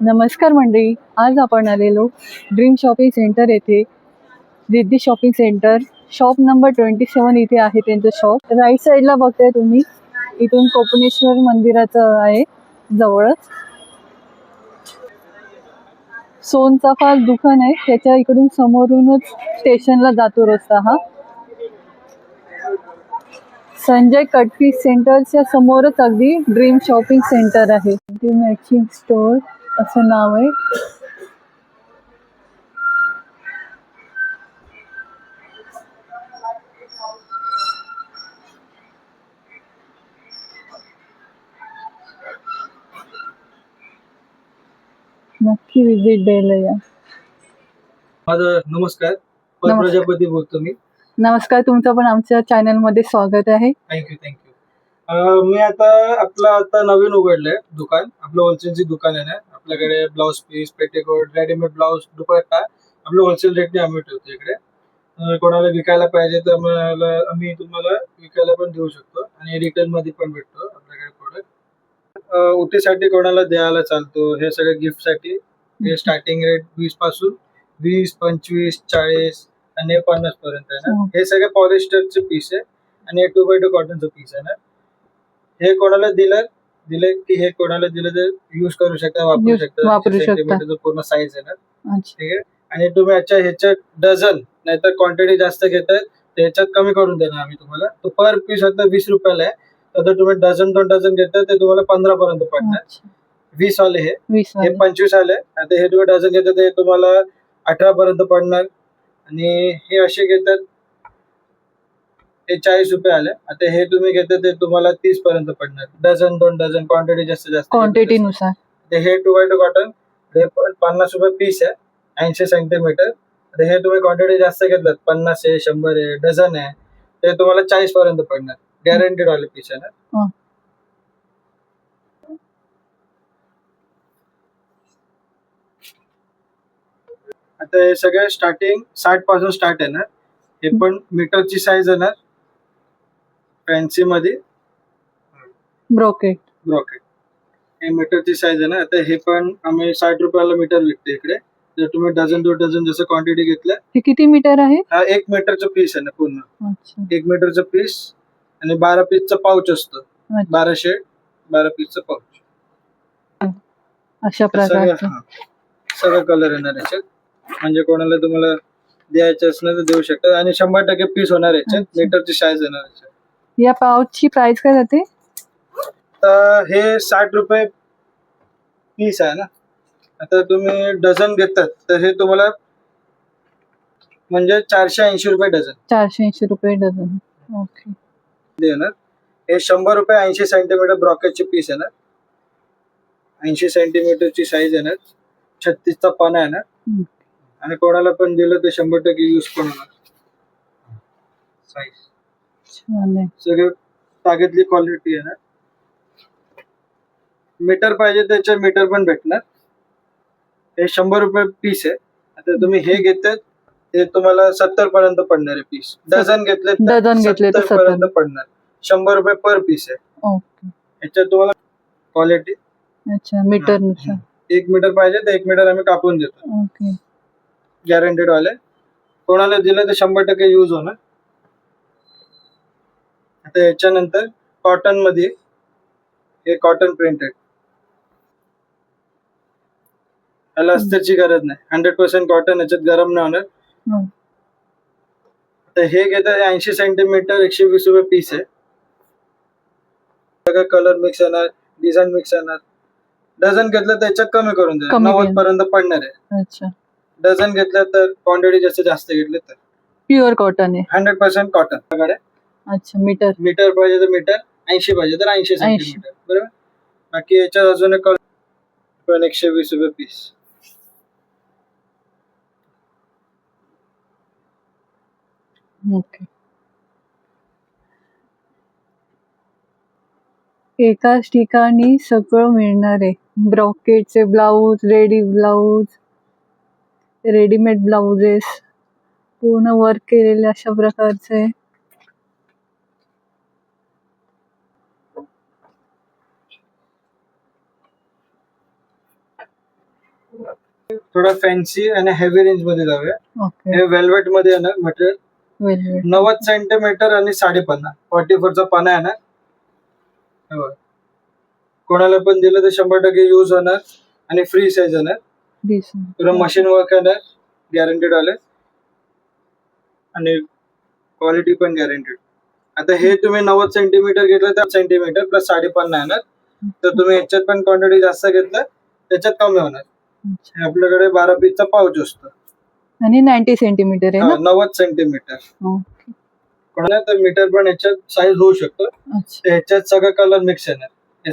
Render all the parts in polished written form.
नमस्कार मंडळी, आज आपण आलेलो ड्रीम शॉपिंग सेंटर येथे. Riddhi shopping centre shop number 27 इथे आहे त्यांचं शॉप. राईट साईडला बघताय तुम्ही, इथून कोपनेश्वर मंदिराचं आहे जवळच. सोनचाफा दुकान आहे, त्याच्या इकडून समोरूनच स्टेशनला जातो रस्ता हा. संजय कटपीस सेंटरच्या समोरच अगदी ड्रीम शॉपिंग सेंटर आहे. ते मॅचिंग स्टोअर असं नाव आहे. नक्की विजिट द्यायला या. माझं नमस्कार, नमस्कार. प्रजापती बोलतो मी. नमस्कार, तुमचं पण आमच्या चॅनलमध्ये स्वागत आहे. थँक्यू. मी आता नवीन उघडलंय दुकान. आपलं होलसेलची दुकान आहे ना. आपल्याकडे blouse piece, petticoat, readymade blouse, dupatta आपलं होलसेल रेटने आम्ही ठेवतो इकडे. कोणाला विकायला पाहिजे तर आम्ही तुम्हाला विकायला पण देऊ शकतो आणि रिटेल मध्ये पण भेटतो आपल्याकडे प्रोडक्ट. ओटीसाठी कोणाला द्यायला चालतो. हे सगळे गिफ्टसाठी. हे स्टार्टिंग रेट 20 पासून 20, 25, 40 आणि 50 पर्यंत आहे ना. हे सगळे पॉलिस्टरचे पीस आहे आणि 2x2 कॉटनचं पीस आहे ना. हे कोणाला दिले की हे कोणाला दिलं तर यूज करू शकता, वापरू शकता. पूर्ण साईज आहे ना. ठीक आहे. आणि तुम्ही ह्याच्यात डझन नाहीतर क्वांटिटी जास्त घेताय त्याच्यात कमी करून देणार आम्ही तुम्हाला. तो पर पीस आता 20 रुपयाला आहे. तर तुम्ही डझन 2 डझन घेताय ते तुम्हाला 15 पर्यंत पडणार. 20 वाले हे 25 आले. आता हे तुम्ही डझन घेतात ते तुम्हाला 18 पर्यंत पडणार. आणि हे असे घेतात ते 40 रुपये आले. आता हे तुम्ही घेतात ते तुम्हाला 30 पर्यंत पडणार. डझन 2 डझन क्वांटिटी जास्त क्वांटिटी नुसार. हे 2x2 कॉटन हे 50 रुपये पीस आहे, 80 सेंटीमीटर. हे तुम्ही क्वांटिटी जास्त घेतलात 50 आहे, 100 आहे, डझन आहे, ते तुम्हाला 40 पर्यंत पडणार. गॅरंटेड वाले पीस आहे ना. आता हे सगळे स्टार्टिंग 60 पासून स्टार्ट आहे ना. हे पण मीटरची साईज येणार. फॅन्सी मध्ये ब्रोकेट हे मीटरची साईज आहे ना. आता हे पण आम्ही 60 रुपयाला मीटर विकतो इकडे. जर तुम्ही डझन 2 डझन जसं क्वांटिटी घेतलं. हे किती मीटर आहे? हा 1 मीटरचं पीस आहे ना पूर्ण. 1 मीटरचं पीस आणि 12 पीसचं पाऊच असतं. 12 पीसचं पाऊच अशा प्रकारचं सगळं कलर येणार याच्यात. म्हणजे कोणाला तुम्हाला द्यायचं असलं तर देऊ शकता. आणि 100% पीस होणार याच्यात. मीटरची साईज येणार याच्यात. या पाऊचची प्राइस काय जाते? तर हे 60 रुपये पीस आहे ना. आता तुम्ही डझन घेतात तर हे तुम्हाला म्हणजे 480 रुपये डझन. 480 रुपये डझन. ओके. देणार. हे 100 रुपये 80 सेंटीमीटर ब्रॉकेटचे पीस आहे ना. 80 सेंटीमीटरची साईज आहे ना. 36चा पाना आहे ना. आणि कोणाला पण दिलं तर 100% यूज पण होणार. साईज सगळं तागातली क्वालिटी आहे ना. मीटर पाहिजे त्याचे मीटर पण भेटणार. हे 100 रुपये पीस आहे. आता तुम्ही हे घेतात ते तुम्हाला 70 पर्यंत पडणार आहे पीस. डझन घेतले तर 70 पर्यंत पडणार. 100 रुपये पर पीस आहे. याच्यात तुम्हाला क्वालिटी मीटर नुसार 1 मीटर पाहिजे तर 1 मीटर आम्ही कापून देतो. गॅरंटेड वाले. कोणाला दिलं तर 100% यूज होणार. आता याच्यानंतर कॉटन मध्ये हे कॉटन प्रिंटेड. याला अस्तरची गरज नाही. 100% कॉटन. याच्यात गरम नाही होणार. तर हे घेतात 80 सेंटीमीटर 120 रुपये पीस आहे. सगळं कलर मिक्स येणार, डिझाईन मिक्स येणार. डझन घेतलं तर याच्यात कमी करून देणार. 90 पर्यंत पडणार आहे. डझन घेतलं तर क्वांटिटी जास्त घेतले तर प्युअर कॉटन आहे. 100% कॉटन. मीटर पाहिजे तर मीटर, 80 पाहिजे तर 80 सेंटीमीटर. बरोबर. बाकी याच्यात अजून एक पण 120 रुपये पीस. एकाच ठिकाणी सगळं मिळणार आहे. ब्रॉकेटचे ब्लाऊज, रेडीमेड ब्लाउजेस, पूर्ण वर्क केलेले अशा प्रकारचे. थोडा फॅन्सी आणि हेवी रेंज मध्ये जाऊया. ओके. हे वेल्वेट मध्ये येणार मटेरियल. वेलवेट. 90 सेंटीमीटर आणि 50 44चा पाना आहे ना. हे बघा. कोणाला पण दिलं तर 100% यूज होणार आणि फ्री साईज येणार. पुरा मशीन वर्क येणार, गॅरंटेड आले आणि क्वालिटी पण गॅरंटेड. आता हे तुम्ही 90 सेंटीमीटर घेतलं तर सेंटीमीटर प्लस 50 येणार. तर तुम्ही याच्यात पण क्वांटिटी जास्त घेतलं त्याच्यात कमी होणार. अच्छा. आपल्याकडे 12 पीसचा पाऊच असतो. आणि 90 सेंटीमीटर आहे ना? 90 सेंटीमीटर. ओके. कोणाला तर मीटर पण याच्यात साईज होऊ शकतो. अच्छा. तर ह्याच्यात सगळं कलर मिक्स येणार. हे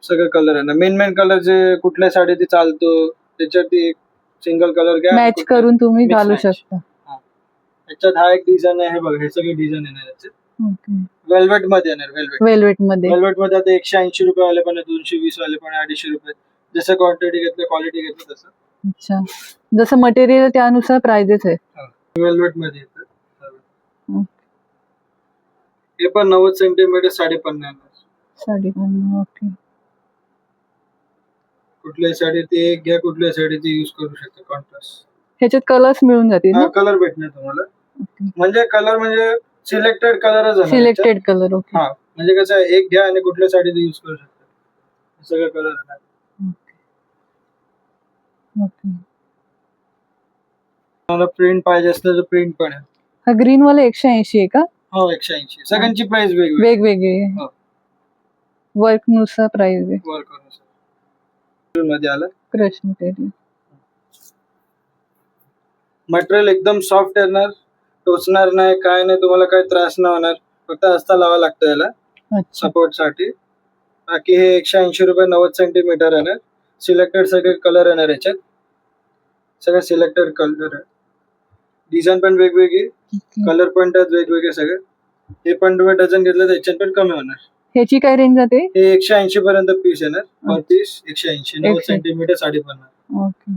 सगळं कलर येणार. मेन कलर जे कुठल्या साडीत चालतो त्याच्यावरती सिंगल कलर घ्या. मॅच करून तुम्ही Mix घालू match. शकता. याच्यात हा एक डिझाईन आहे. हे बघा, हे सगळे डिझाईन येणार याच्यात. ओके. वेल्वेट मध्ये येणार. वेलवेट मध्ये. वेल्वेट मध्ये आता 180 रुपये वाले पण आहे, 220 वाले पण आहे, 250 रुपये. जसं क्वांटिटी घेतलं, क्वालिटी घेतलं तसं. अच्छा. जसं मटेरियल त्यानुसार प्राइजेस आहे. वेल्वेट मध्ये येतं. ओके. हे पण 90 सेंटीमीटर 50 येणार. 50. ओके. कुठल्या साडी ते एक घ्या, कुठल्या साडी ते यूज करू शकता कॉन्ट्रास्ट. ह्याच्यात कलर्स मिळून जातील ना? कलर भेटणार तुम्हाला. ओके. म्हणजे कलर म्हणजे सिलेक्टेड कलरच आहे. Selected colour. ओके. हा, म्हणजे कसं आहे, एक घ्या आणि कुठल्या साडी ते यूज करू शकता. सगळे कलर आहे. ओके. ओके. तुम्हाला प्रिंट पाहिजे असलं तर प्रिंट पण आहे. हा ग्रीन वाला 180 आहे का? हो, 180. सगळ्यांची प्राइस वेगवेगळी. वेगवेगळे हो. वर्क नुसार प्राइस आहे. वर्क करून मध्ये आलं. Crush material. मटेरियल एकदम सॉफ्ट येणार, टोचणार नाही, काय नाही, तुम्हाला काही त्रास नाही होणार. फक्त हस्ता लावा लागतं याला अच्छा. सपोर्ट साठी. बाकी हे 180 रुपये 90 सेंटीमीटर येणार. सिलेक्टेड सगळे कलर येणार याच्यात. सगळे सिलेक्टेड कलर आहे. डिझाईन पण वेगवेगळी, ओके. कलर पण त्यात वेगवेगळे सगळे. हे पण तुम्ही डझन घेतलं तर याच्यात पण कमी होणार. ह्याची काय रेंज जाते? हे 180 पर्यंत पीस येणार. पर पीस 180, 90 सेंटीमीटर 50. ओके.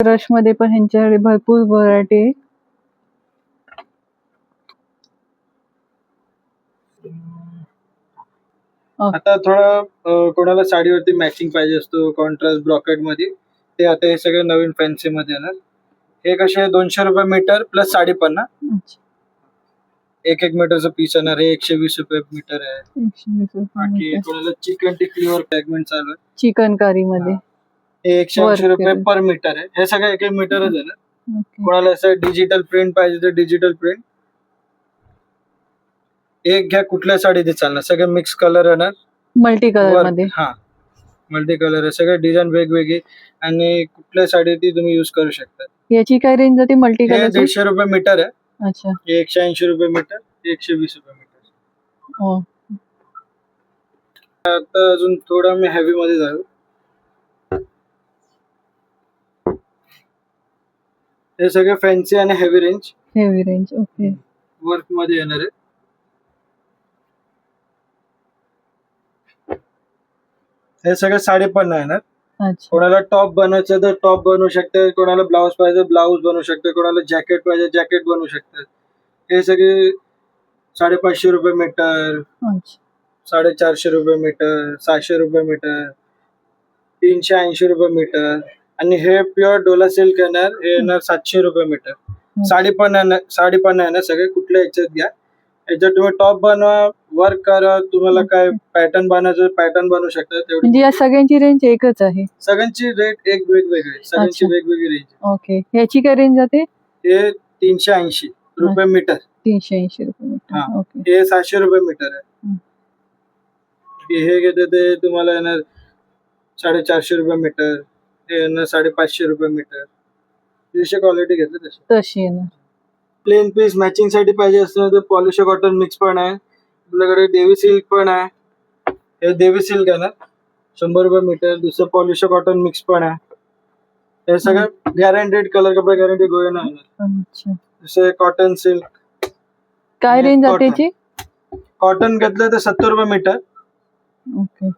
क्रश मध्ये पण ह्यांच्याकडे भरपूर व्हरायटी आहे. आता थोडं कोणाला साडीवरती मॅचिंग पाहिजे असतो कॉन्ट्रास्ट ब्रॉकेट मध्ये, ते आता हे सगळे नवीन फॅन्सी मध्ये येणार. हे कसे 200 रुपये मीटर प्लस 50. अच्छा. एक मीटरचं पीस येणार. हे 120 रुपये मीटर आहे. 120 रुपये बाकी मीटर. कोणाला चिकन टिकलीवर फ्रॅगमेंट चालू आहे. चिकनकारी मध्ये. हे 180 Work रुपये केलं. पर मीटर आहे. हे सगळं 1 मीटरच आहे ना. ओके. कोणाला असं डिजिटल प्रिंट पाहिजे तर डिजिटल प्रिंट. एक घ्या, कुठल्या साडी ते चालणार. सगळे मिक्स कलर येणार. मल्टी कलर मध्ये. हा, मल्टी कलर आहे. सगळे डिझाईन वेगवेगळी आणि कुठल्या साडी ती तुम्ही युज करू शकता. याची काय रेंज जाते मल्टी हे कलर? 150 रुपये मीटर आहे. अच्छा. हे 180 रुपये मीटर, 120 रुपये मीटर. ओ. आता अजून थोडं मी हेवी मध्ये जाऊ. हे सगळे फॅन्सी आणि heavy range. Heavy range. Okay. Work मध्ये येणार आहे. हे सगळे 50 येणार. अच्छा. कोणाला टॉप बनवायचं तर टॉप बनवू शकते, कोणाला ब्लाऊज पाहिजे ब्लाऊज बनवू शकते, कोणाला जॅकेट पाहिजे जॅकेट बनवू शकते. हे सगळे 550 रुपये मीटर, अच्छा. 450 रुपये मीटर, 700 रुपये मीटर, 380 रुपये मीटर. आणि हे प्युअर डोला सिल्क येणार. हे येणार 700 रुपये मीटर. साडी पण येणार सगळे. कुठल्या याच्यात घ्या. याच्यात तुम्ही टॉप बनवा, वर्क करा, तुम्हाला काय पॅटर्न बनवायचं पॅटर्न बनवू शकता. तेवढी म्हणजे या सगळ्यांची रेंज एकच आहे. सगळ्यांची रेट एक वेगवेगळी, सगळ्यांची अच्छा. वेगवेगळी रेंज. ओके. ह्याची काय रेंज जाते? हे 380 रुपये मीटर. 380 रुपये हा. मीटर. ओके. हे 700 रुपये मीटर आहे. हे घेते ते तुम्हाला येणार 450 रुपये मीटर. हे येणार 550 रुपये मीटर. जशी क्वालिटी घेतली तशी. तशी आहे ना. प्लेन पीस मॅचिंग साठी पाहिजे असतं तर पॉलिश कॉटन मिक्स पण आहे. आपल्याकडे देवी सिल्क पण आहे. हे देवी सिल्क आहे ना, 100 रुपये मीटर. दुसरं पॉलिश कॉटन मिक्स पण आहे. हे सगळं गॅरंटेड कलर कपडे गॅरंटी गोळे नाही होणार. अच्छा. जसे कॉटन सिल्क. काय रेंज जाते याची? कॉटन घेतलं तर 70 रुपये मीटर. ओके.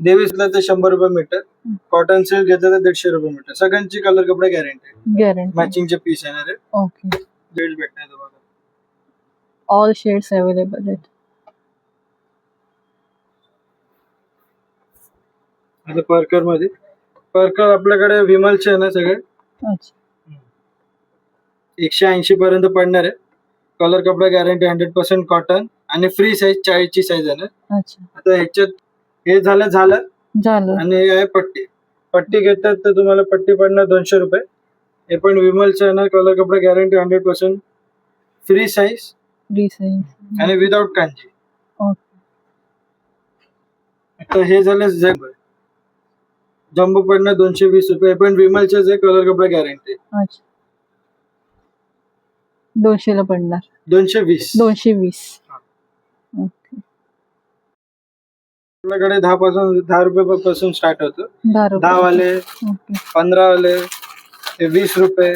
देवी घेतलं तर 100 रुपये मीटर. कॉटन सिल्क घेतलं तर 150 रुपये मीटर. सगळ्यांची कलर कपडे गॅरंटेड. गॅरंटी. मॅचिंगचे पीस येणार आहे. ओके. बेल्ट भेटणार तुम्हाला. ऑल शेड्स अवेलेबल आहेत. आता पर्कर मध्ये पर्कर आपल्याकडे विमलचे आहे ना सगळे अच्छा 180 पर्यंत पडणार आहे. कलर कपडा गॅरंटी 100% कॉटन आणि फ्री साईज 40 ची साईज आहे ना. अच्छा आता ह्याच्यात हे झालं झालं. आणि हे आहे पट्टी घेतात तर तुम्हाला पट्टी पडणार 200 रुपये. हे पण विमलचं आहे ना, कलर कपडा गॅरंटी 100% फ्री साईज रिसाईज. आणि विदाउट कांजी. ओके. आता हे झालं जम्बो पडणार 220 रुपये. हे पण विमलचेच आहे, कलर कपडा गॅरंटी. अच्छा 200 ला पडणार. 220. 220. ओके. आपल्याकडे 10 रुपयापासून स्टार्ट होतं. 10 10 रुपये. वाले, ओके. 15 वाले, हे 20 रुपये.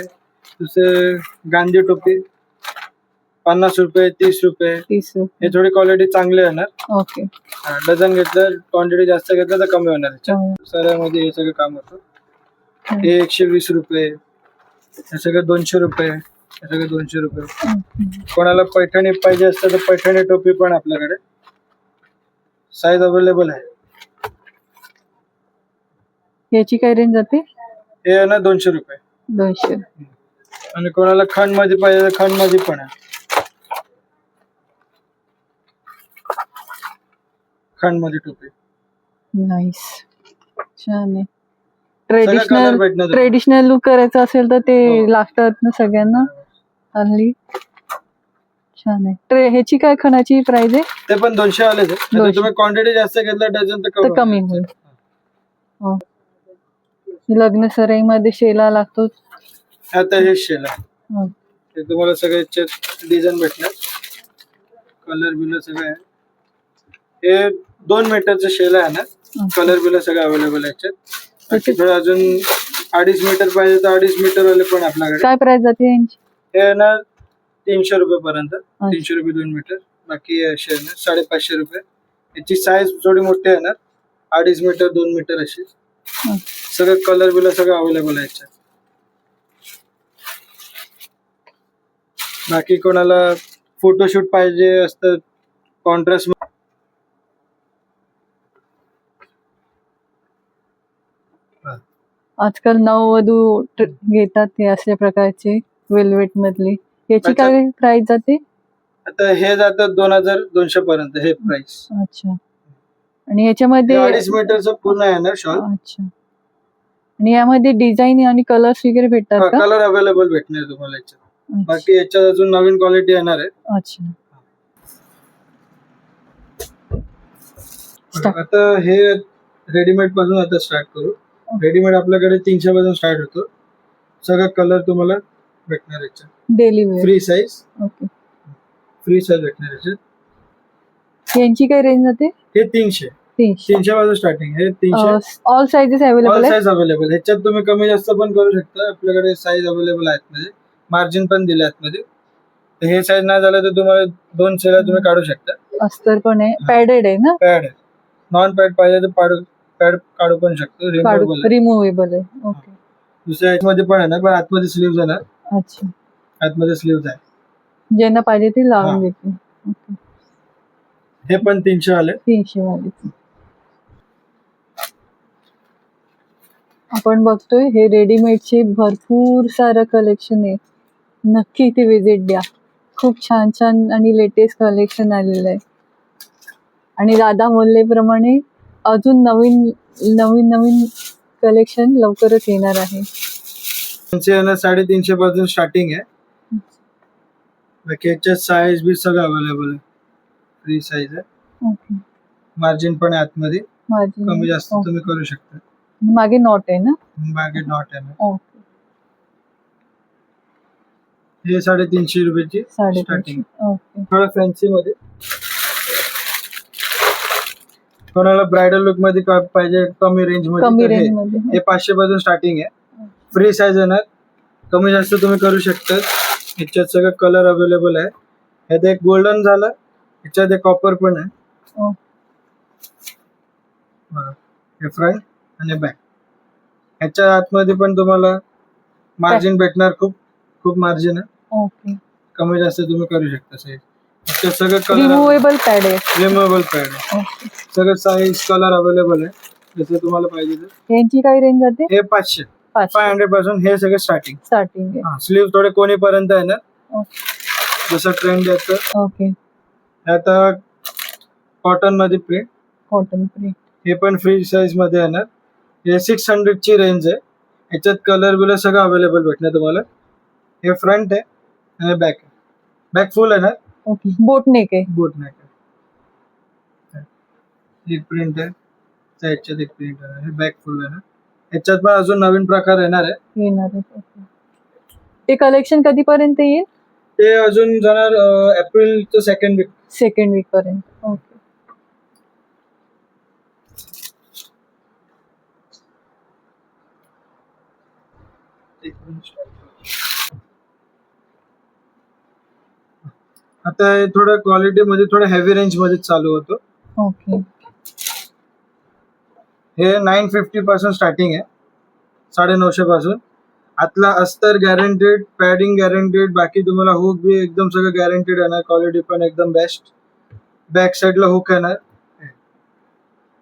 दुसरे गांधी टोपी 50 रुपये, 30 रुपये. 30 रुपये. हे थोडी क्वालिटी चांगली येणार. ओके. डझन घेतलं, क्वांटिटी जास्त घेतलं तर कमी होणार. चालेल. सरामध्ये हे सगळं काम होतं. हे 120 रुपये, हे सगळं 200 रुपये, हे सगळं 200 रुपये. ओके. कोणाला पैठणी पाहिजे असतं तर पैठणी टोपी पण आपल्याकडे साईज अवेलेबल आहे. याची काय रेंज जाते? हे आहे ना 200 रुपये. 200. आणि कोणाला खंड मध्ये पाहिजे तर खंड मध्ये पण आहे. खंड मध्ये टोपी नाईस. छान आहे. सगळं color भेटणार तुम्हाला. ट्रेडिशनल लुक करायचं असेल तर ते हो. लागतात ना सगळ्यांना हल्ली. छान आहे. ह्याची काय खणाची प्राइस आहे? ते पण 200 वालेच आहे. आता 200. तुम्ही क्वांटिटी जास्त घेतलं डझन तर तर कमी होईल. हो. लग्न सराईमध्ये शेला लागतो. आता हे शेल आहे. हो. ते तुम्हाला सगळे डिझाईन भेटणार. कलर बिलर सगळं आहे. हे 2 मीटरचं शेल आहे ना. कलर बिलर सगळं अवेलेबल आहे याच्यात. बाकी थोडं अजून 2.5 मीटर पाहिजे तर 2.5 मीटर वाले पण आपल्याकडे. काय प्राइस जाते यांची? हे ना 300 रुपये पर्यंत. 300 रुपये 2 मीटर. बाकी शेल ना 550 रुपये. याची साईज थोडी मोठी आहे ना, 2.5 मीटर 2 मीटर अशी. सगळं कलर बिलर सगळं अवेलेबल आहे याच्यात. बाकी कोणाला फोटोशूट पाहिजे असतं कॉन्ट्रास्ट आजकाल नववधू घेतात हे अशा प्रकारचे वेल्वेट मधले. याची अच्छा. काय प्राइस जाते? आता हे जातात 2200 पर्यंत हे प्राइस. अच्छा. आणि याच्यामध्ये 2.5 मीटरचं पूर्ण आहे ना शॉल. अच्छा. आणि यामध्ये डिझाईन आणि कलर्स वगैरे भेटतात का? कलर अवेलेबल भेटणार तुम्हाला याच्यात. अच्छा. बाकी याच्यात अजून नवीन क्वालिटी येणार आहे. अच्छा. Start. आता हे रेडीमेड पासून आता स्टार्ट करू. रेडीमेड आपल्याकडे 300 पासून स्टार्ट होतो. सगळं कलर तुम्हाला भेटणार याच्यात. Daily wear. Free size. Okay. Free size भेटणार याच्यात. यांची काय रेंज जाते? हे 300. 300. 300 पासून स्टार्टिंग. हे 300. ऑल साइजेस अवेलेबल ऑल आहे. Size available. ह्याच्यात तुम्ही कमी जास्त पण करू शकता. आपल्याकडे साईज अवेलेबल आहेत मध्ये. मार्जिन पण दिले आहेत मध्ये. हे साईज नाही झालं तर तुम्हाला 2 सेला तुम्ही काढू शकता. अस्तर पण आहे. पॅडेड आहे ना? पॅड आहे. नॉन पॅड पाहिजे तर पॅड काढू पण शकतो. रिमूव्हेबल आहे. रिमूव्हेबल आहे. ओके. दुसऱ्या ह्याच्यामध्ये पण आहे ना, पण आतमध्ये स्लीव्ज आहे ना. अच्छा. आतमध्ये स्लीव्ज आहे. ज्यांना पाहिजे ते लावून हा. देते. ओके. हे पण 300 वाले. 300 वाले. आपण बघतोय हे रेडीमेडचे भरपूर सारं कलेक्शन आहे. नक्की इथे विजिट द्या. खूप छान छान आणि लेटेस्ट कलेक्शन आलेलं आहे. आणि दादा बोलल्याप्रमाणे अजून नवीन नवीन नवीन कलेक्शन लवकरच येणार आहे. त्यांचे आहे ना 350 पासून स्टार्टिंग आहे. बाकी याच्यात साईज बी सगळं अवेलेबल आहे. फ्री साईज आहे. ओके. मार्जिन पण आहे आतमध्ये. माझी कमी जास्त तुम्ही करू शकता. मागे नॉट आहे ना? बाकी नॉट आहे ना. ओके. हे 350 रुपयाची 350. स्टार्टिंग. ओके. थोडं फॅन्सी मध्ये. कोणाला ब्रायडल लुक मध्ये पाहिजे कमी रेंज कमी मध्ये तर रेंज हे. मध्ये. हे 500 पासून स्टार्टिंग आहे. फ्री साईज येणार. कमी जास्त तुम्ही करू शकता. ह्याच्यात सगळं कलर अवेलेबल आहे. ह्यात एक गोल्डन झालं. ह्याच्यात एक कॉपर पण आहे. ओ. हे फ्रंट आणि बॅक. ह्याच्या आतमध्ये पण तुम्हाला मार्जिन भेटणार. खूप खूप मार्जिन आहे. ओके. कमी जास्त तुम्ही करू शकता साईज. ह्याच्यात सगळं कलर रिमूव्हेबल पॅड आहे. रिमूव्हेबल पॅड आहे. ओके. सगळं साईज कलर अवेलेबल आहे. जसं तुम्हाला पाहिजे तर. यांची काय रेंज जाते? हे 500 500 पासून हे सगळे स्टार्टिंग. स्टार्टिंग आहे. स्लीव थोडे कोणीपर्यंत आहे ना, ओके. जसं ट्रेंड येतं. ओके. आता कॉटन मध्ये प्रिंट, कॉटन प्रिंट. हे पण फ्री साईज मध्ये येणार. हे 600 ची रेंज आहे. याच्यात कलर बिलर सगळं अवेलेबल भेटणार तुम्हाला. हे फ्रंट आहे आणि बॅक आहे. बॅक फुल आहे ना, ओके. बोट नेक आहे. बोट नेक आहे. एक प्रिंट आहे, साईडच्यात एक प्रिंट आहे. हे बॅक फुल आहे ना. याच्यात पण अजून नवीन प्रकार येणार आहे. येणार आहे. ओके. ते कलेक्शन कधीपर्यंत येईल? ते अजून जाणार एप्रिलचं सेकंड वीक. सेकंड वीक पर्यंत. ओके. आता हे थोडं क्वालिटी मध्ये थोडं हेवी रेंज मध्ये चालू होतं. ओके. हे 950 पासून स्टार्टिंग आहे, 950 पासून. आतला अस्तर गॅरंटेड, पॅडिंग गॅरंटेड, बाकी तुम्हाला हुक बी एकदम सगळं गॅरंटेड येणार. क्वालिटी पण एकदम बेस्ट. बॅक साईडला हुक येणार,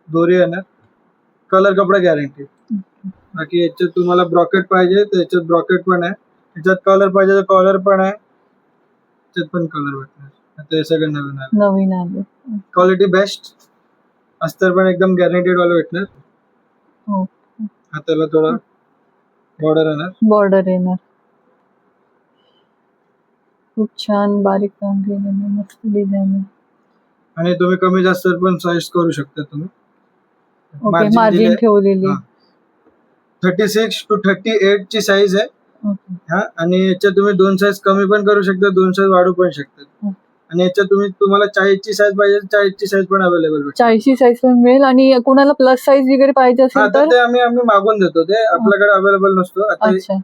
दोरी येणार, कलर कपडा गॅरंटेड. बाकी याच्यात तुम्हाला ब्रॉकेट पाहिजे तर याच्यात ब्रॉकेट पण आहे. याच्यात कलर पाहिजे तर कलर पण आहे. याच्यात पण कलर भेटणार. आता हे सगळं नवीन आहे. नवीन आले. Quality best. अस्तर पण एकदम गॅरंटेड वाला भेटणार. ओके. हाताला थोडा बॉर्डर येणार. बॉर्डर येणार. खूप छान बारीक काम केलेलं, मस्त डिझाईन आहे. आणि तुम्ही कमी जास्त पण साईज करू शकता तुम्ही. ओके. मार्जिन ठेवलेली. 36 to 38 ची साईज आहे. ओके. हा, आणि याच्यात तुम्ही 2 साईज कमी पण करू शकता, 2 साईज वाढू पण शकता. आणि याच्यात तुम्हाला 40 ची साईज पाहिजे, 40 ची साईज पण अवेलेबल भेटेल. 40 ची साईज पण मिळेल. आणि कोणाला प्लस साईज वगैरे पाहिजे हा, असेल तर तर ते आम्ही मागून देतो. ते आपल्याकडे अवेलेबल नसतो. आता अच्छा.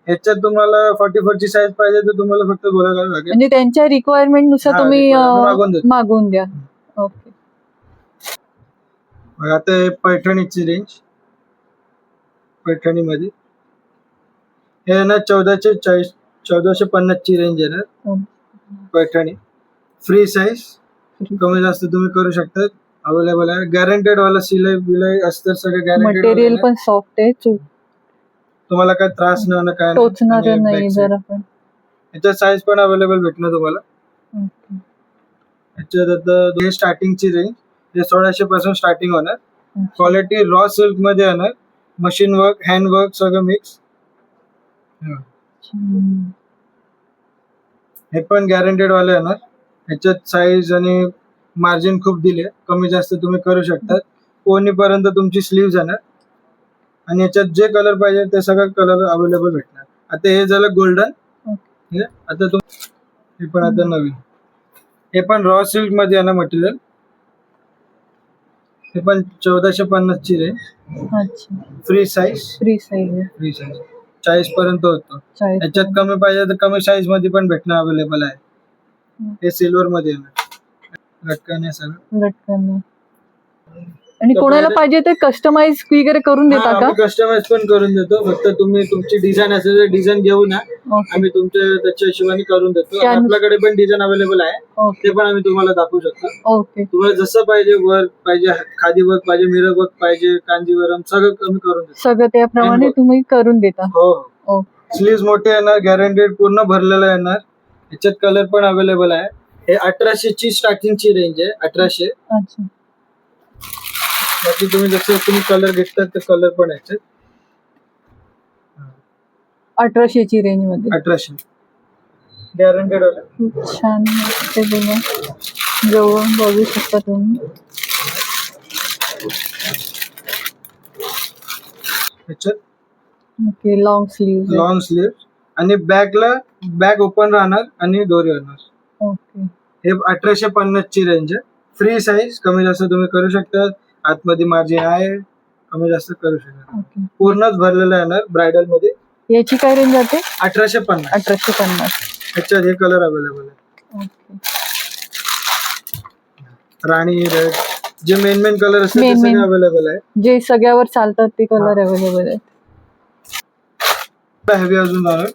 याच्यात तुम्हाला 44 ची साईज पाहिजे तर तुम्हाला फक्त बोलायला लागेल. म्हणजे त्यांच्या रिक्वायरमेंट नुसार हा, तुम्ही requirement मागून देतो. मागवून द्या. ओके. मग आता हे पैठणीची रेंज, पैठणी मध्ये हे ना 1450 ची रेंज आहे ना. पैठणी फ्री साईज, कमी जास्त तुम्ही करू शकता. अवेलेबल आहे. गॅरंटेड वाला सिलाई बिलाई अस्तर सगळं गॅरंटेड. मटेरियल पण सॉफ्ट आहे. तुम्हाला काय त्रास नाही होणार, काय टोचणार आणि नाही back side. जरा पण. याच्यात साईज पण अवेलेबल भेटणार तुम्हाला. ओके. याच्यात आता हे स्टार्टिंगची रेंज, हे 1600 पासून स्टार्टिंग होणार. क्वालिटी रॉ सिल्क मध्ये येणार. मशीन वर्क, हँड वर्क सगळं मिक्स. हे पण गॅरंटेड वाले येणार. याच्यात साईज आणि मार्जिन खूप दिले, कमी जास्त तुम्ही करू शकता. कोणीपर्यंत तुमची स्लीव्ह येणार. आणि याच्यात जे कलर पाहिजे ते सगळं कलर अवेलेबल भेटणार. आता हे झालं गोल्डन. आता हे पण आता नवीन, हे पण रॉ सिल्क मध्ये आहे ना मटेरियल. हे पण 1450 ची रेंज. अच्छा. Free size. Free size. Free size 40 पर्यंत होतो. 40. याच्यात कमी पाहिजे तर कमी साईज मध्ये पण भेटणं अवेलेबल आहे. हे सिल्वर मध्ये येणार. लटकन आहे सगळं. लटकन. आणि कोणाला पाहिजे ते कस्टमाइज वगैरे करून देता का? कस्टमाइज पण करून देतो. फक्त तुम्ही तुमची डिझाईन असेल तर डिझाईन घेऊ ना, आम्ही तुमच्या त्याच्या हिशोबाने करून देतो. आणि आपल्याकडे पण डिझाईन अवेलेबल आहे, ते पण आम्ही तुम्हाला दाखवू शकतो. ओके. तुम्हाला जसं पाहिजे, वर्क पाहिजे, खादी वर्क पाहिजे, मिरर वर्क पाहिजे, कांजीवरम सगळं कमी करून देतो. सगळं त्याप्रमाणे तुम्ही करून देता. हो. स्लीव्ह मोठे येणार, गॅरंटेड पूर्ण भरलेलं येणार. याच्यात कलर पण अवेलेबल आहे. हे 1800 ची स्टार्टिंगची रेंज आहे. 1800. अच्छा. बाकी तुम्ही जसं तुम्ही कलर घेतलात तर कलर पण याच्यात 1800 ची रेंज मध्ये. 1800 गॅरंटेड वाला. खूप छान ते बघा, जवळून बघू शकता तुम्ही. याच्यात okay. Long sleeve. Long sleeve आणि बॅग ओपन राहणार आणि दोरी येणार. ओके. हे 1850 ची रेंज आहे. फ्री साईज, कमी जास्त तुम्ही करू शकता. आतमध्ये मार्जिन आहे, कमी जास्त करू शकता. ओके. पूर्णच भरलेलं येणार ब्रायडल मध्ये. याची काय रेंज जाते? 1850. 1850. याच्यात हे कलर अवेलेबल आहे. ओके. राणी रेड, जे मेन कलर असतात ते सगळे अवेलेबल आहे. जे सगळ्यावर चालतात ते कलर अवेलेबल आहेत. हेवी अजून जाणार.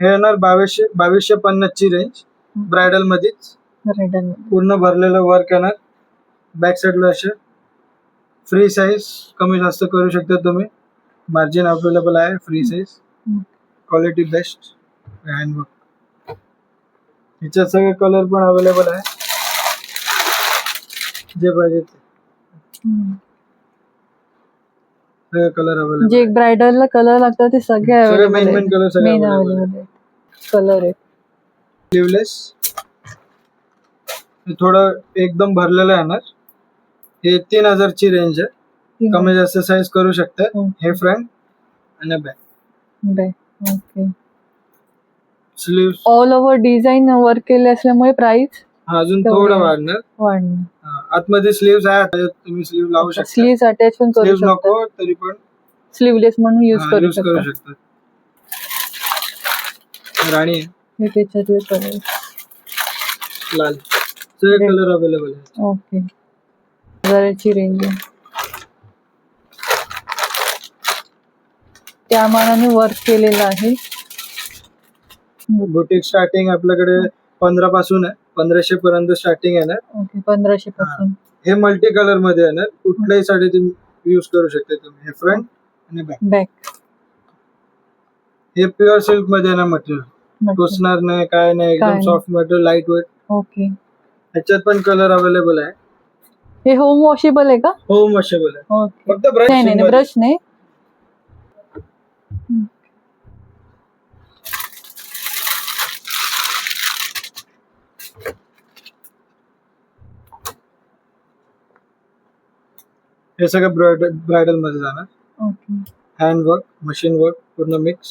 हे येणार 2250 ची रेंज. ब्रायडल मध्येच रेडन. पूर्ण भरलेलं वर्क येणार. बॅक साईडला असे फ्री साईज कमी जास्त करू शकता तुम्ही. मार्जिन अवेलेबल आहे. Free size, quality best. Handwork ह्याच्यात सगळे कलर पण अवेलेबल आहे, जे पाहिजे ते सगळे कलर अवेलेबल. जे ब्रायडलला कलर लागतात ते सगळे सगळे अवेलेबल मेन आहेत. कलर सगळे मेन अवेलेबल अवेलेबल आहेत कलर आहेत. स्लीवलेस थोडं एकदम भरलेलं येणार. हे 3000 ची रेंज आहे. कमी जास्त साईज करू शकता. हे फ्रंट आणि back. Back okay. Slew all over design work केले असल्यामुळे प्राइस अजून तेवढे थोडं वाढणार. वाढणार. आतमध्ये स्लीव्स आहे, तुम्ही स्लीव लावू शकता. स्लीव्स अटॅच पण करू स्लीव शकता. नको तरी पण स्लीवलेस म्हणून यूज करू यूज करू शकता. शकता. राणी हे त्याच्यातले कलर लाल सगळे कलर अवेलेबल आहे. ओके. 1000ची रेंज आहे. त्या मानाने वर्क केलेलं आहे. बुटीक स्टार्टिंग आपल्याकडे 15 पासून आहे. 1500 पर्यंत स्टार्टिंग आहे ना. ओके 1500 पासून. हे मल्टी कलर मध्ये आहे ना. कुठल्याही साडी तुम्ही यूज करू शकता तुम्ही. हे फ्रंट आणि बॅक. बॅक हे प्युअर सिल्क मध्ये आहे ना. मटेरियल टोचणार नाही, काय नाही, एकदम soft material, light weight. Okay. ह्याच्यात पण कलर अवेलेबल आहे. हे होम वॉशेबल आहे का? होम वॉशेबल आहे. ओके. फक्त ब्रश नाही ब्रश नाही. हे सगळं ब्रायडल मध्ये जाणार. ओके. हँडवर्क, मशीन वर्क पूर्ण मिक्स.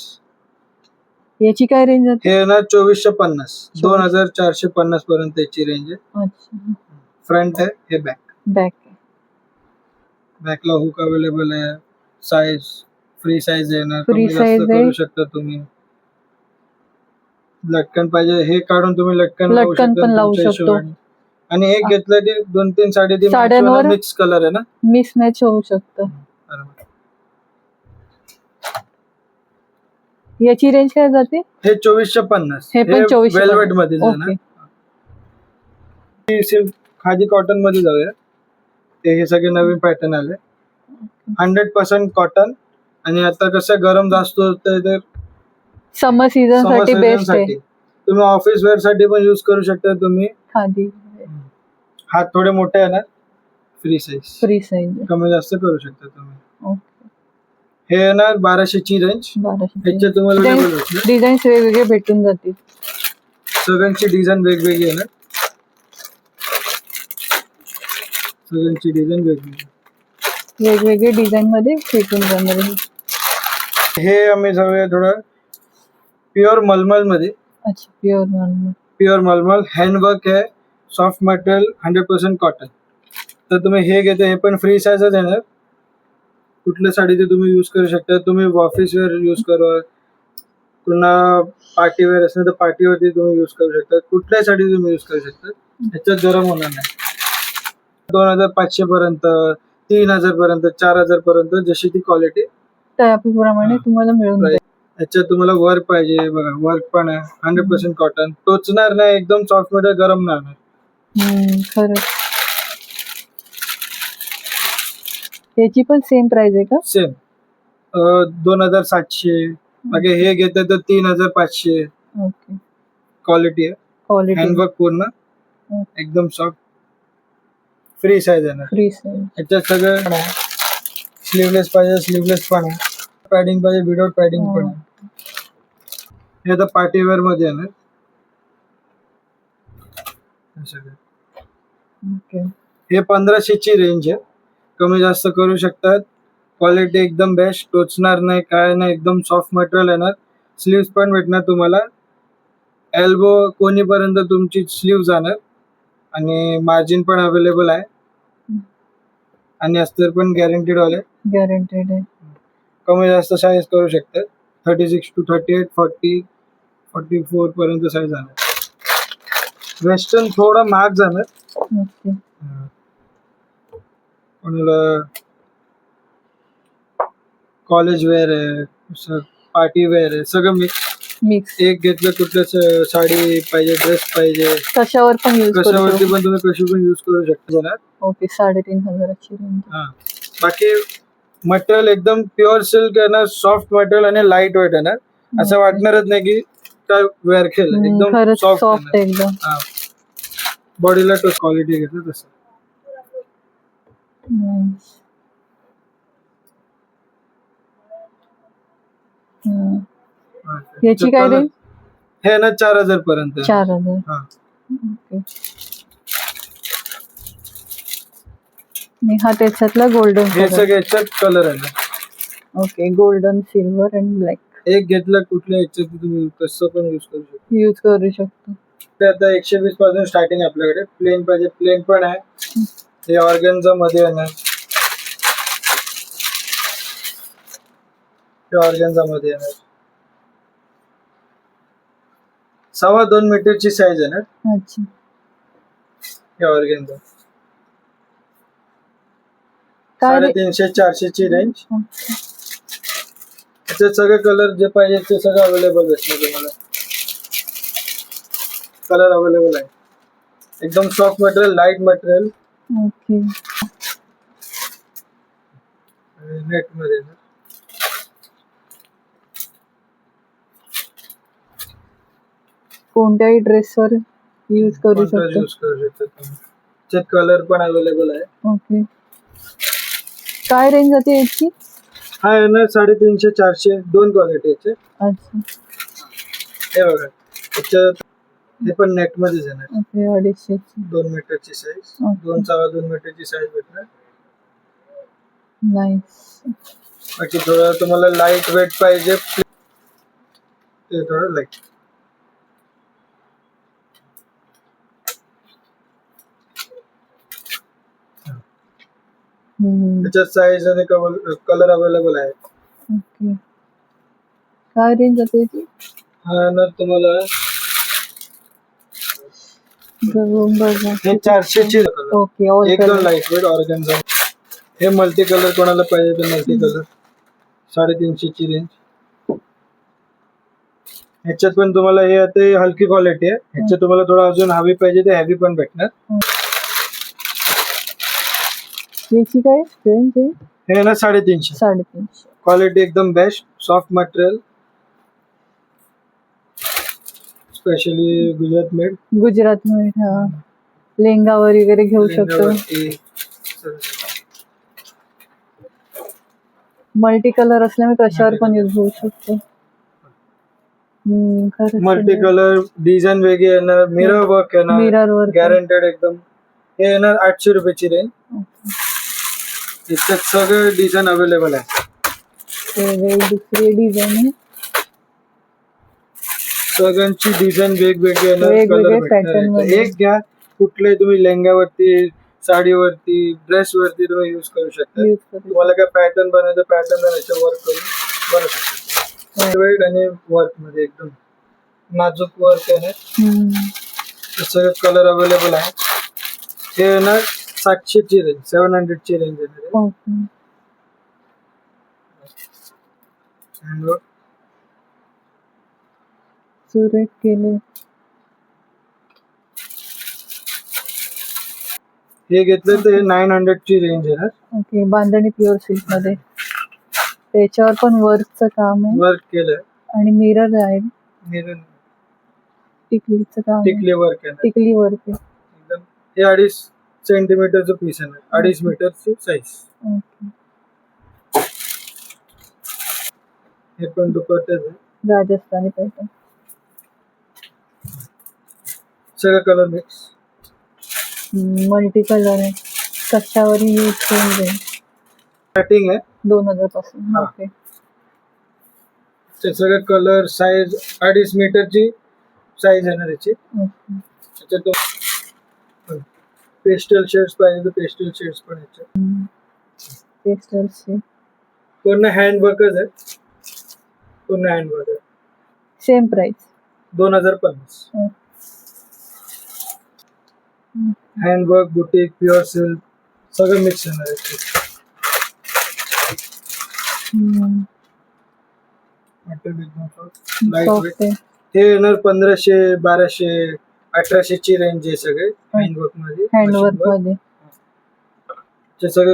याची काय रेंज जाते? हे ना 2450 2450 पर्यंत याची रेंज आहे. अच्छा. फ्रंट आहे. हे बॅक. बॅक बॅकला हुक अवेलेबल आहे. साईज फ्री साईज येणार. Free कमी जास्त size आहे. करू शकता तुम्ही. लटकन पाहिजे हे काढून तुम्ही लटकन लटकन पण लावू शकतो. आणि एक घेतलं की 2-3 साड्यांवर मिक्स कलर आहे ना. मिक्स मॅच होऊ शकतं. बरोबर. याची रेंज काय जाते? हे 2450. हे पण 2450 वेल्वेट मध्ये जाणार. ओके. सिल्क खादी कॉटन मध्ये जाऊया. हे सगळे नवीन पॅटर्न आले. 100% कॉटन. आणि आता कसं गरम जास्त होतंय तर समर सीझन साठी बेस्ट आहे. तुम्ही ऑफिस वेअर साठी पण यूज करू शकता तुम्ही. खादी. हात थोडे मोठे आहे ना. Free size. फ्री साईज कमी जास्त करू शकता तुम्ही. ओके. हे येणार 1200 ची रेंज. 1200. ह्याच्यात तुम्हाला वेगवेगळे भेटणार. डिझाईन्स वेगवेगळे भेटून जातील. सगळ्यांची डिझाईन वेगवेगळी आहे ना. सगळ्यांची डिझाईन वेगवेगळी. वेगवेगळे डिझाईन मध्ये भेटून जाणार आहे. हे आम्ही जाऊया थोडं प्युअर मलमल मध्ये. अच्छा. प्युअर प्युअर मलमल हँडवर्क आहे. Soft material 100% cotton. तर तुम्ही हे घेते. हे पण फ्री साईजच येणार. कुठल्या साडी ते तुम्ही यूज करू शकता. तुम्ही ऑफिस वेअर यूज करा, पुन्हा पार्टी वेअर असेल तर पार्टीवरती तुम्ही यूज करू शकता. कुठल्याही साडी तुम्ही यूज करू शकता. ह्याच्यात गरम होणार नाही. 2500 पर्यंत, 3000 पर्यंत, 4000 पर्यंत जशी ती क्वालिटी त्याप्रमाणे तुम्हाला मिळून जाईल. ह्याच्यात तुम्हाला वर्क पाहिजे बघा. वर्क पण आहे. 100% कॉटन. टोचणार नाही. एकदम सॉफ्ट मटेरियल, गरम नाही. खरं. याची पण सेम प्राइस आहे का? सेम 2700. मागे हे घेतलं तर 3500. ओके. क्वालिटी आहे. क्वालिटी. हँडवर्क पूर्ण एकदम सॉफ्ट. फ्री साईज आहे ना. Free size. ह्याच्यात सगळं स्लीवलेस पाहिजे स्लीवलेस पण आहे. पॅडिंग पाहिजे विदाउट पॅडिंग पण आहे. हे आता पार्टी वेअर मध्ये आहे ना. ओके. हे 1500 ची रेंज आहे. कमी जास्त करू शकतात. क्वालिटी एकदम बेस्ट. टोचणार नाही, काय नाही, एकदम सॉफ्ट मटेरियल येणार. स्लीव्स पण भेटणार तुम्हाला. एल्बो कोणीपर्यंत तुमची स्लीव जाणार. आणि मार्जिन पण अवेलेबल आहे. आणि अस्तर पण गॅरंटीड वाले. गॅरंटेड आहे. कमी जास्त साईज करू शकतात. 36 to 38, 40, 44 पर्यंत साईज जाणार. वेस्टर्न थोडा महाग जाणार. ओके. कोणाला कॉलेज वेअर आहे, पार्टी वेअर आहे, सगळं मिक्स. एक घेतलं कुठलं साडी पाहिजे, ड्रेस पाहिजे, कशावर पण यूज करू कशावरती शकतो. पण तुम्ही कशी पण यूज करू शकता. ओके. 3500 ची रेंज. हा बाकी मटेरियल एकदम प्युअर सिल्क येणार, सॉफ्ट मटेरियल आणि लाईट वेट येणार. असं वाटणारच नाही की काय वेअर केलं, एकदम खरंच सॉफ्ट सॉफ्ट एकदम. बॉडीला टच क्वालिटी घेतो तसं. Nice. हम्म. याची काय रेंज? हे ना 4,000 पर्यंत. 4,000. हा. ओके. आणि हा त्याच्यातला गोल्डन हे कलर. सगळे याच्यात कलर आहे. Okay, golden, silver and black. एक घेतलं कुठल्या याच्यात तुम्ही कसं पण यूज करू शकता. यूज करू शकतो. ते आता 120 पासून स्टार्टिंग आहे आपल्याकडे. प्लेन पाहिजे प्लेन पण आहे. हे ऑर्गन्झा मध्ये येणार. हे ऑर्गन्झा मध्ये येणार. 2.25 मीटरची साईज आहे ना. अच्छा. हे ऑर्गन्झा काय रे- 350-400 ची रेंज. अच्छा. त्याचे सगळे कलर जे पाहिजे ते सगळं अवेलेबल भेटणार तुम्हाला. कलर अवेलेबल आहे. एकदम soft material, light material, okay. Net मध्ये येणार. कोणत्याही ड्रेसवर यूज करू कोणताच शकतो. यूज करू शकता तुम्ही. त्यात कलर पण अवेलेबल आहे. ओके. काय रेंज जाते याची? हा आहे ना 350-400 दोन क्वालिटीचे. अच्छा. हे बघा त्याच्यात हे पण नेट मध्येच येणार. ओके, 250 ची. 2 मीटरची साईज, Okay. 2.25 मीटरची साईज भेटणार. नाईस. बाकी थोडं तुम्हाला लाईट वेट पाहिजे ते थोडं लाईट. त्याच्यात साईज आणि कलर अवेलेबल आहे. ओके. काय रेंज जाते याची? हा ना तुम्हाला बघून बघा. हे 400 ची कलर. ओके, ऑल एकदम कलर. Light weight organza. हे मल्टी कलर कोणाला पाहिजे तर मल्टी कलर. 350 ची रेंज. ह्याच्यात पण तुम्हाला हे आता हलकी क्वालिटी आहे. ह्याच्यात तुम्हाला थोडं अजून हवी पाहिजे ते हेवी पण भेटणार. याची काय रेंज आहे? हे ना 350. 350. क्वालिटी एकदम best, soft material, specially Gujarat made. Gujarat मध्ये. हा, लेंगावर वगैरे घेऊ शकतो. मल्टी कलर असल्यामुळे कशावर पण यूज होऊ शकतो. खरंच. मल्टी कलर डिझाईन वेगळी येणार. मिरर वर्क येणार. Mirror work. गॅरंटेड एकदम. हे येणार 800 रुपयाची रेंज. याच्यात सगळे डिझाईन अवेलेबल आहे. दुसरी डिझाईन आहे. सगळ्यांची डिझाईन वेगवेगळी येणार. वेगवेगळे कलर pattern मध्ये. एक घ्या कुठले तुम्ही लेंग्यावरती, साडीवरती, ड्रेस वरती तुम्ही युज करू शकता. यूज करू. तुम्हाला काय पॅटर्न बनायचं पॅटर्न याच्या वर्क करून बनवू शकता. वेट आणि वर्क मध्ये एकदम नाजूक वर्क आहे. सगळे कलर अवेलेबल आहे. हे ना 700 ची रेंज, 700 ची रेंज आहे. ओके. हँडवर्क सुरेख केले. हे घेतलं तर हे 900 ची रेंज आहे. ओके, बांधणी प्युअर सिल्क मध्ये. त्याच्यावर पण वर्कचं काम आहे वर्क केलंय. आणि मिरर आहे. मिरर टिकलीचं काम आहे. टिकली वर्क आहे. टिकली वर्क आहे. एकदम हे 2.5 सेंटीमीटरचं पीस आहे. 2.5 मीटरची साईज. ओके. हे पण दुपट्ट्याच आहे. राजस्थानी पॅटर्न. सगळे कलर मिक्स. मल्टी कलर आहे. कशावरही यूज करून जाईल. स्टार्टिंग आहे 2000 पासून. हा. ओके. ते सगळे कलर साईज 2.5 मीटरची साईज आहे ना त्याची. ओके. त्याच्यात पेस्टल शेड्स पाहिजे तर पेस्टल शेड्स पण याच्यात. पेस्टल्सचे पूर्ण हँडवर्कच आहे. पूर्ण हँडवर्क आहे. Same price. 2050. Handwork, boutique, pure silk सगळं मिक्स येणार आहे. Light weight. सॉफ्ट आहे. हे येणार 1500, 1200, 1800 ची रेंज आहे सगळे हँडवर्क मध्ये. हँडवर्क मध्ये. ते सगळे